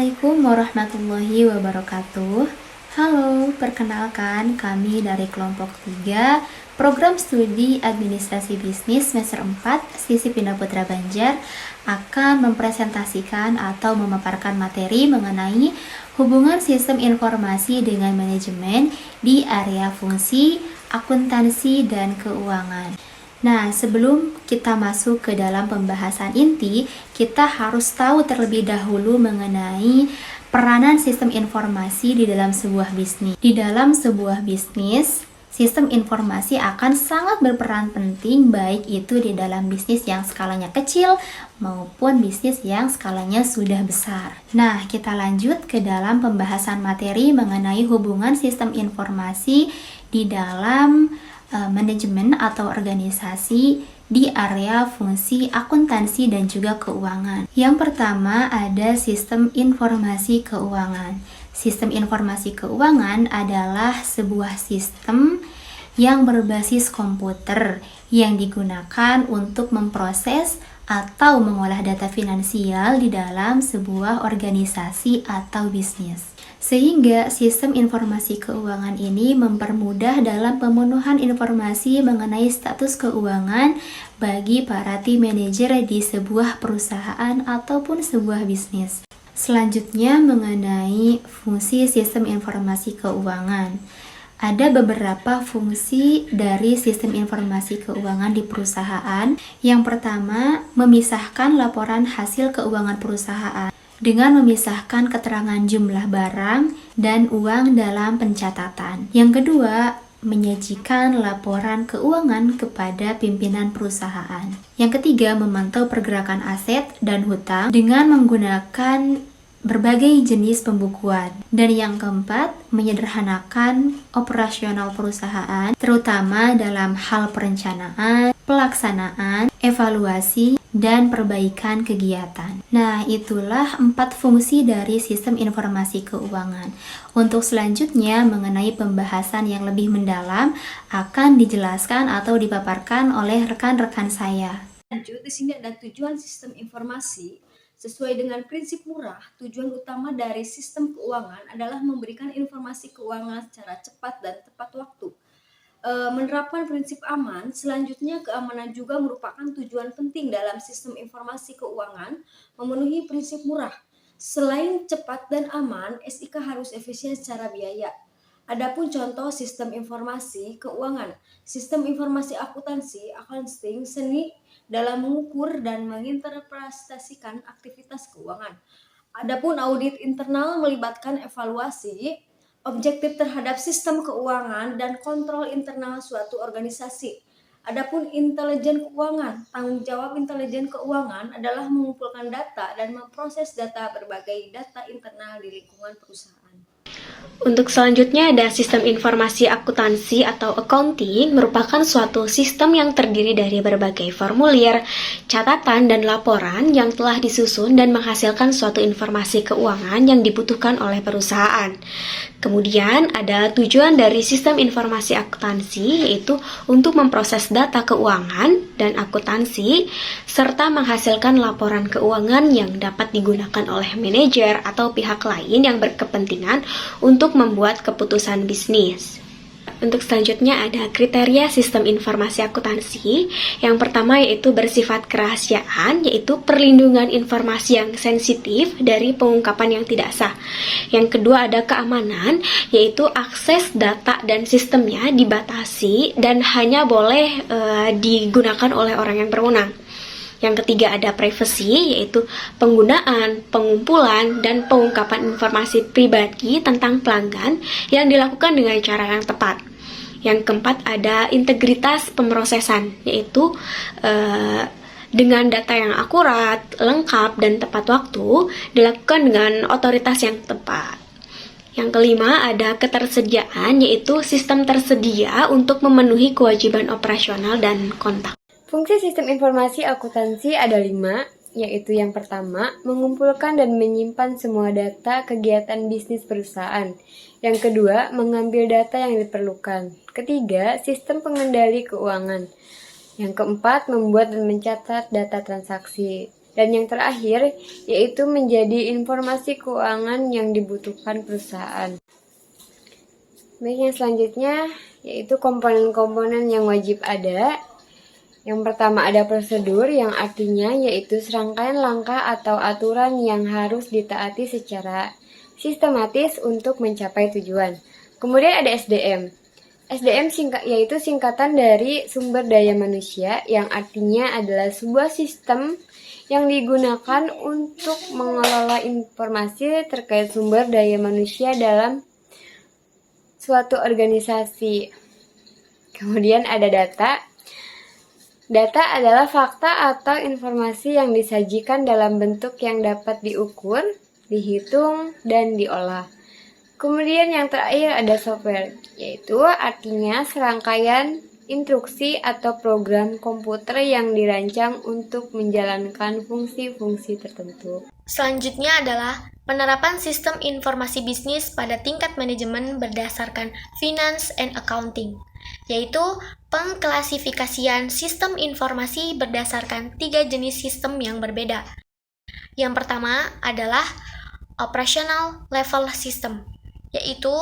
Assalamualaikum warahmatullahi wabarakatuh. Halo, perkenalkan kami dari kelompok 3 Program Studi Administrasi Bisnis semester 4 Sisip Indah Putra Banjar akan mempresentasikan atau memaparkan materi mengenai hubungan sistem informasi dengan manajemen di area fungsi, akuntansi, dan keuangan. Nah, sebelum kita masuk ke dalam pembahasan inti, kita harus tahu terlebih dahulu mengenai peranan sistem informasi di dalam sebuah bisnis. Di dalam sebuah bisnis, sistem informasi akan sangat berperan penting, baik itu di dalam bisnis yang skalanya kecil maupun bisnis yang skalanya sudah besar. Nah, kita lanjut ke dalam pembahasan materi mengenai hubungan sistem informasi di dalam manajemen atau organisasi di area fungsi akuntansi dan juga keuangan. Yang pertama ada sistem informasi keuangan. Sistem informasi keuangan adalah sebuah sistem yang berbasis komputer yang digunakan untuk memproses atau mengolah data finansial di dalam sebuah organisasi atau bisnis. Sehingga sistem informasi keuangan ini mempermudah dalam pemenuhan informasi mengenai status keuangan bagi para tim manajer di sebuah perusahaan ataupun sebuah bisnis. Selanjutnya mengenai fungsi sistem informasi keuangan. Ada beberapa fungsi dari sistem informasi keuangan di perusahaan. Yang pertama, memisahkan laporan hasil keuangan perusahaan dengan memisahkan keterangan jumlah barang dan uang dalam pencatatan. Yang kedua, menyajikan laporan keuangan kepada pimpinan perusahaan. Yang ketiga, memantau pergerakan aset dan hutang dengan menggunakan berbagai jenis pembukuan. Dan yang keempat, menyederhanakan operasional perusahaan, terutama dalam hal perencanaan, pelaksanaan, evaluasi, dan perbaikan kegiatan. Nah, itulah 4 fungsi dari sistem informasi keuangan. Untuk selanjutnya, mengenai pembahasan yang lebih mendalam, akan dijelaskan atau dipaparkan oleh rekan-rekan saya. Lanjut, di sini ada tujuan sistem informasi. Sesuai dengan prinsip murah, tujuan utama dari sistem keuangan adalah memberikan informasi keuangan secara cepat dan tepat waktu. Menerapkan prinsip aman, selanjutnya keamanan juga merupakan tujuan penting dalam sistem informasi keuangan, memenuhi prinsip murah. Selain cepat dan aman, SIK harus efisien secara biaya. Adapun contoh sistem informasi keuangan, sistem informasi akuntansi, accounting, seni dalam mengukur dan menginterpretasikan aktivitas keuangan. Adapun audit internal melibatkan evaluasi objektif terhadap sistem keuangan dan kontrol internal suatu organisasi. Adapun intelijen keuangan, tanggung jawab intelijen keuangan adalah mengumpulkan data dan memproses data berbagai data internal di lingkungan perusahaan. Untuk selanjutnya ada sistem informasi akuntansi atau accounting, merupakan suatu sistem yang terdiri dari berbagai formulir, catatan, dan laporan yang telah disusun dan menghasilkan suatu informasi keuangan yang dibutuhkan oleh perusahaan. Kemudian ada tujuan dari sistem informasi akuntansi, yaitu untuk memproses data keuangan dan akuntansi, serta menghasilkan laporan keuangan yang dapat digunakan oleh manajer atau pihak lain yang berkepentingan untuk membuat keputusan bisnis. Untuk selanjutnya ada kriteria sistem informasi akuntansi. Yang pertama yaitu bersifat kerahasiaan, yaitu perlindungan informasi yang sensitif dari pengungkapan yang tidak sah. Yang kedua ada keamanan, yaitu akses data dan sistemnya dibatasi dan hanya boleh digunakan oleh orang yang berwenang. Yang ketiga ada privacy, yaitu penggunaan, pengumpulan, dan pengungkapan informasi pribadi tentang pelanggan yang dilakukan dengan cara yang tepat. Yang keempat ada integritas pemrosesan, yaitu dengan data yang akurat, lengkap, dan tepat waktu dilakukan dengan otoritas yang tepat. Yang kelima ada ketersediaan, yaitu sistem tersedia untuk memenuhi kewajiban operasional dan kontak. Fungsi sistem informasi akuntansi ada 5, yaitu yang pertama, mengumpulkan dan menyimpan semua data kegiatan bisnis perusahaan. Yang kedua, mengambil data yang diperlukan. Ketiga, sistem pengendali keuangan. Yang keempat, membuat dan mencatat data transaksi. Dan yang terakhir, yaitu menjadi informasi keuangan yang dibutuhkan perusahaan. Baik, yang selanjutnya yaitu komponen-komponen yang wajib ada. Yang pertama ada prosedur, yang artinya yaitu serangkaian langkah atau aturan yang harus ditaati secara sistematis untuk mencapai tujuan. Kemudian ada SDM. SDM yaitu singkatan dari sumber daya manusia, yang artinya adalah sebuah sistem yang digunakan untuk mengelola informasi terkait sumber daya manusia dalam suatu organisasi. Kemudian ada data. Data adalah fakta atau informasi yang disajikan dalam bentuk yang dapat diukur, dihitung, dan diolah. Kemudian yang terakhir ada software, yaitu artinya serangkaian instruksi atau program komputer yang dirancang untuk menjalankan fungsi-fungsi tertentu. Selanjutnya adalah penerapan sistem informasi bisnis pada tingkat manajemen berdasarkan finance and accounting, yaitu pengklasifikasian sistem informasi berdasarkan 3 jenis sistem yang berbeda. Yang pertama adalah operational level system, yaitu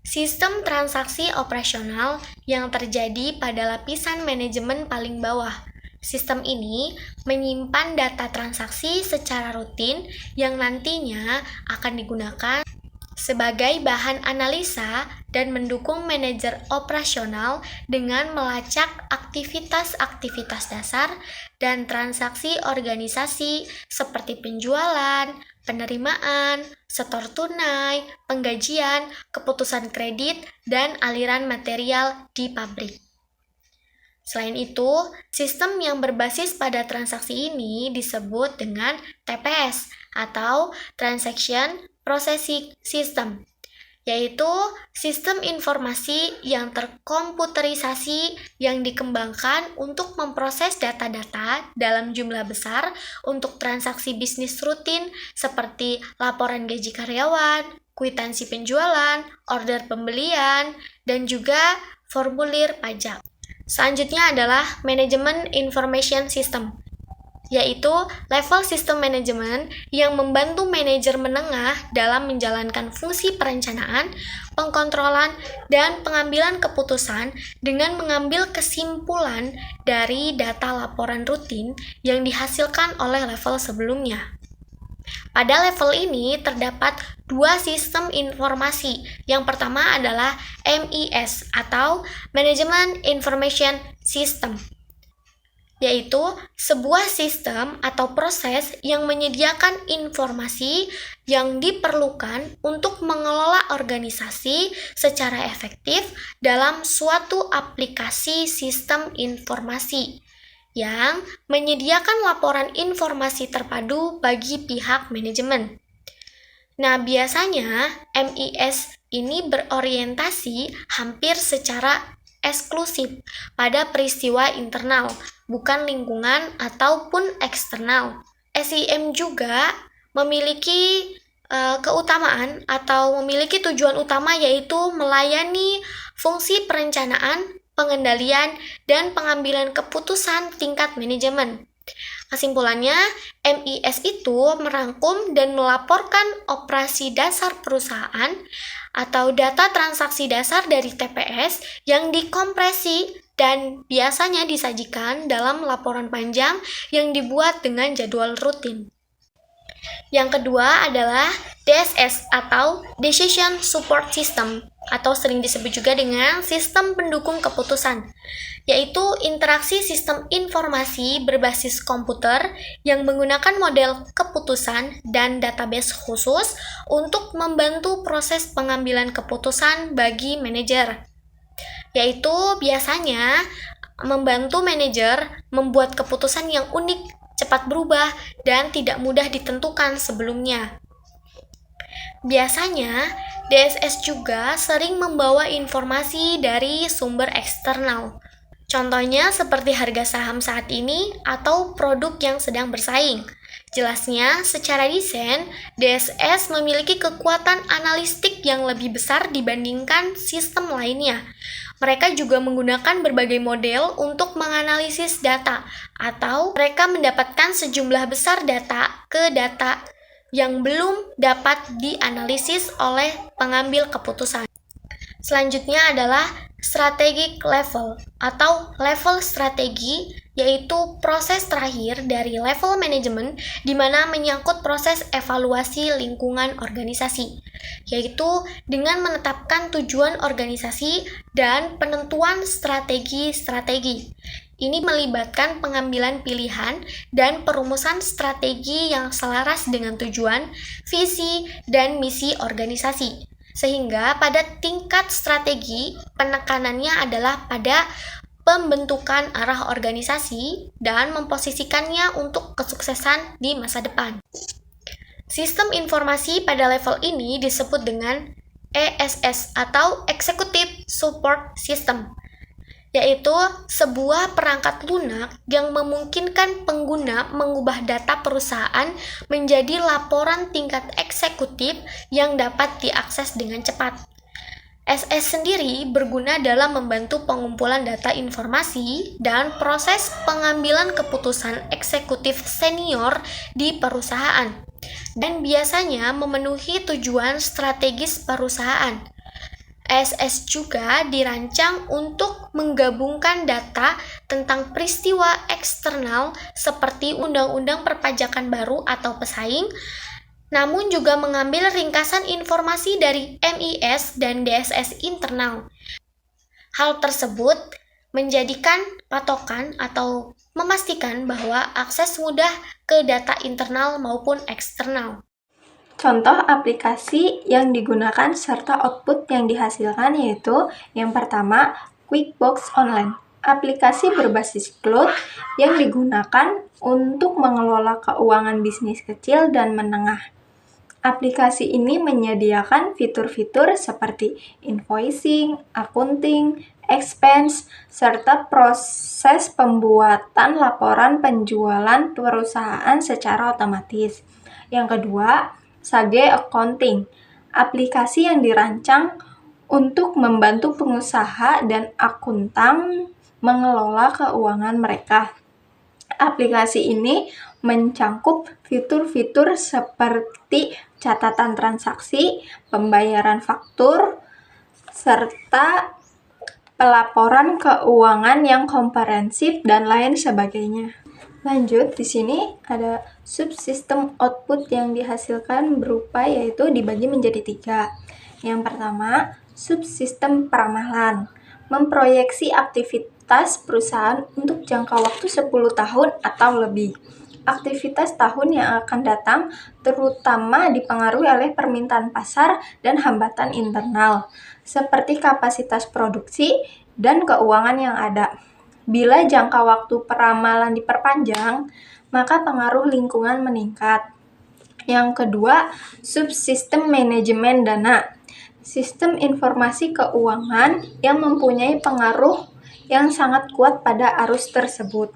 sistem transaksi operasional yang terjadi pada lapisan manajemen paling bawah. Sistem ini menyimpan data transaksi secara rutin yang nantinya akan digunakan sebagai bahan analisa dan mendukung manajer operasional dengan melacak aktivitas-aktivitas dasar dan transaksi organisasi seperti penjualan, penerimaan, setor tunai, penggajian, keputusan kredit, dan aliran material di pabrik. Selain itu, sistem yang berbasis pada transaksi ini disebut dengan TPS atau Transaction Processing System, yaitu sistem informasi yang terkomputerisasi yang dikembangkan untuk memproses data-data dalam jumlah besar untuk transaksi bisnis rutin seperti laporan gaji karyawan, kwitansi penjualan, order pembelian, dan juga formulir pajak. Selanjutnya adalah Management Information System, yaitu level sistem manajemen yang membantu manajer menengah dalam menjalankan fungsi perencanaan, pengkontrolan, dan pengambilan keputusan dengan mengambil kesimpulan dari data laporan rutin yang dihasilkan oleh level sebelumnya. Pada level ini terdapat 2 sistem informasi. Yang pertama adalah MIS atau Management Information System, yaitu sebuah sistem atau proses yang menyediakan informasi yang diperlukan untuk mengelola organisasi secara efektif dalam suatu aplikasi sistem informasi yang menyediakan laporan informasi terpadu bagi pihak manajemen. Nah, biasanya MIS ini berorientasi hampir secara eksklusif pada peristiwa internal, bukan lingkungan ataupun eksternal. SIM juga memiliki keutamaan atau memiliki tujuan utama, yaitu melayani fungsi perencanaan, pengendalian, dan pengambilan keputusan tingkat manajemen. Kesimpulannya, MIS itu merangkum dan melaporkan operasi dasar perusahaan atau data transaksi dasar dari TPS yang dikompresi dan biasanya disajikan dalam laporan panjang yang dibuat dengan jadwal rutin. Yang kedua adalah DSS atau Decision Support System, atau sering disebut juga dengan sistem pendukung keputusan, yaitu interaksi sistem informasi berbasis komputer yang menggunakan model keputusan dan database khusus untuk membantu proses pengambilan keputusan bagi manajer, yaitu biasanya membantu manajer membuat keputusan yang unik, cepat berubah, dan tidak mudah ditentukan sebelumnya. Biasanya, DSS juga sering membawa informasi dari sumber eksternal. Contohnya seperti harga saham saat ini atau produk yang sedang bersaing. Jelasnya, secara desain, DSS memiliki kekuatan analistik yang lebih besar dibandingkan sistem lainnya. Mereka juga menggunakan berbagai model untuk menganalisis data, atau mereka mendapatkan sejumlah besar data yang belum dapat dianalisis oleh pengambil keputusan. Selanjutnya adalah strategic level atau level strategi, yaitu proses terakhir dari level manajemen di mana menyangkut proses evaluasi lingkungan organisasi, yaitu dengan menetapkan tujuan organisasi dan penentuan strategi-strategi. Ini melibatkan pengambilan pilihan dan perumusan strategi yang selaras dengan tujuan, visi, dan misi organisasi. Sehingga pada tingkat strategi, penekanannya adalah pada pembentukan arah organisasi dan memposisikannya untuk kesuksesan di masa depan. Sistem informasi pada level ini disebut dengan ESS atau Executive Support System, yaitu sebuah perangkat lunak yang memungkinkan pengguna mengubah data perusahaan menjadi laporan tingkat eksekutif yang dapat diakses dengan cepat. SS sendiri berguna dalam membantu pengumpulan data informasi dan proses pengambilan keputusan eksekutif senior di perusahaan, dan biasanya memenuhi tujuan strategis perusahaan. SS juga dirancang untuk menggabungkan data tentang peristiwa eksternal seperti undang-undang perpajakan baru atau pesaing, namun juga mengambil ringkasan informasi dari MIS dan DSS internal. Hal tersebut menjadikan patokan atau memastikan bahwa akses mudah ke data internal maupun eksternal. Contoh aplikasi yang digunakan serta output yang dihasilkan yaitu yang pertama, QuickBooks Online. Aplikasi berbasis cloud yang digunakan untuk mengelola keuangan bisnis kecil dan menengah. Aplikasi ini menyediakan fitur-fitur seperti invoicing, accounting, expense, serta proses pembuatan laporan penjualan perusahaan secara otomatis. Yang kedua, Sage Accounting, aplikasi yang dirancang untuk membantu pengusaha dan akuntan mengelola keuangan mereka. Aplikasi ini mencangkup fitur-fitur seperti catatan transaksi, pembayaran faktur, serta pelaporan keuangan yang komprehensif dan lain sebagainya. Lanjut, di sini ada subsistem output yang dihasilkan berupa yaitu dibagi menjadi 3. Yang pertama, subsistem peramalan, memproyeksi aktivitas perusahaan untuk jangka waktu 10 tahun atau lebih. Aktivitas tahun yang akan datang terutama dipengaruhi oleh permintaan pasar dan hambatan internal, seperti kapasitas produksi dan keuangan yang ada. Bila jangka waktu peramalan diperpanjang, maka pengaruh lingkungan meningkat. Yang kedua, subsistem manajemen dana. Sistem informasi keuangan yang mempunyai pengaruh yang sangat kuat pada arus tersebut.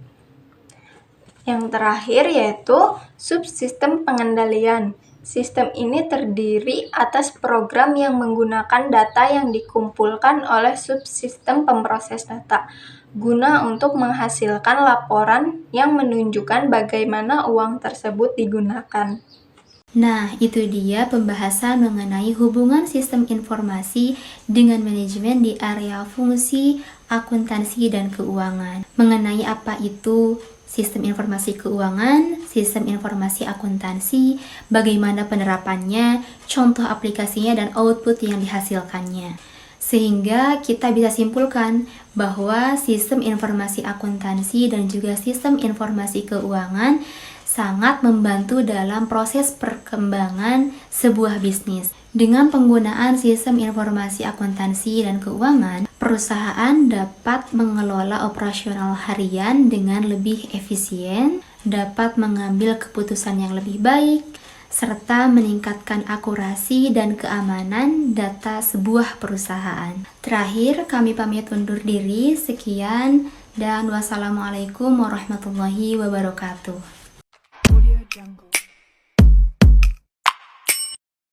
Yang terakhir yaitu subsistem pengendalian. Sistem ini terdiri atas program yang menggunakan data yang dikumpulkan oleh subsistem pemproses data, guna untuk menghasilkan laporan yang menunjukkan bagaimana uang tersebut digunakan. Nah, itu dia pembahasan mengenai hubungan sistem informasi dengan manajemen di area fungsi, akuntansi, dan keuangan. Mengenai apa itu sistem informasi keuangan, sistem informasi akuntansi, bagaimana penerapannya, contoh aplikasinya, dan output yang dihasilkannya. Sehingga kita bisa simpulkan bahwa sistem informasi akuntansi dan juga sistem informasi keuangan sangat membantu dalam proses perkembangan sebuah bisnis. Dengan penggunaan sistem informasi akuntansi dan keuangan, perusahaan dapat mengelola operasional harian dengan lebih efisien, dapat mengambil keputusan yang lebih baik, serta meningkatkan akurasi dan keamanan data sebuah perusahaan. Terakhir, kami pamit undur diri. Sekian dan wassalamualaikum warahmatullahi wabarakatuh. Jungle.